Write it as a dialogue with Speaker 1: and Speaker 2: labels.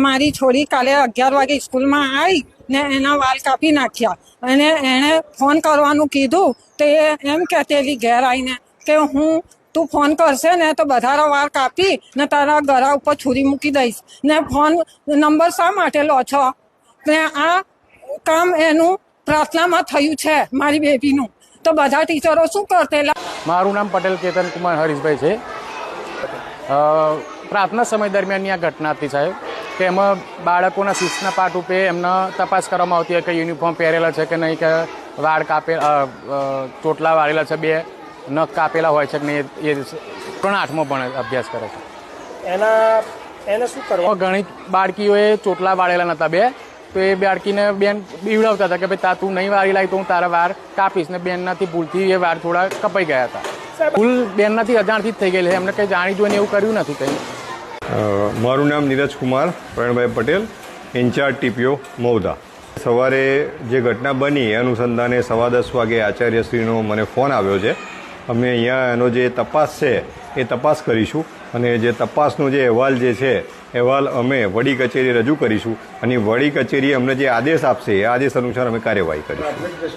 Speaker 1: મારી છોરી કાલે 11 વાગે સ્કૂલમાં આવી ને એના વાળ કાપી નાખ્યા અને એણે ફોન કરવાનું કીધું તો એ એમ કહેતેલી ઘેર આવીને કે તું ફોન કરશે ને તો બધારા વાળ કાપી ને તારા ગળા ઉપર છુરી મૂકી દઈશ ને ફોન નંબર શા માટે લો છો ને આ કામ એનું પ્રાર્થનામાં થયું છે મારી બેબીનું તો બધા ટીચરો શું કરતેલા.
Speaker 2: મારું નામ પટેલ કેતન કુમાર હરીશભાઈ છે. પ્રાર્થના સમય દરમિયાનની આ ઘટના હતી સાહેબ કે એમાં બાળકોના શિસ્તના પાઠ રૂપે એમને તપાસ કરવામાં આવતી હોય કે યુનિફોર્મ પહેરેલા છે કે નહીં, કે વાળ ચોટલા વાળેલા છે, 2 નખ કાપેલા હોય છે કે નહીં. એ 8મો પણ અભ્યાસ કરે છે.
Speaker 3: એને શું કરવું?
Speaker 2: ઘણી બાળકીઓએ ચોટલા વાળેલા નહોતા 2, તો એ બાળકીને બેન બીવડાવતા હતા કે ભાઈ તું નહીં વાળી લાવી તો હું તારા વાળ કાપીશ, ને બેનનાથી ભૂલથી એ વાળ થોડા કપાઈ ગયા હતા. ભૂલ બેનનાથી અજાણથી જ થઈ ગયેલી, એમને કંઈ જાણી જોઈને એવું કર્યું નથી કંઈ.
Speaker 4: મારું નામ નીરજ કુમાર પ્રવીણભાઈ પટેલ, ઇન્ચાર્જ ટીપીઓ મૌદા. સવારે જે ઘટના બની એ અનુસંધાને 10:15 વાગે આચાર્યશ્રીનો મને ફોન આવ્યો છે. અમે અહીંયા એનો જે તપાસ છે એ તપાસ કરીશું અને જે તપાસનો જે અહેવાલ જે છે અહેવાલ અમે વડી કચેરી રજૂ કરીશું અને વડી કચેરી અમને જે આદેશ આપશે એ આદેશ અનુસાર અમે કાર્યવાહી કરીશું.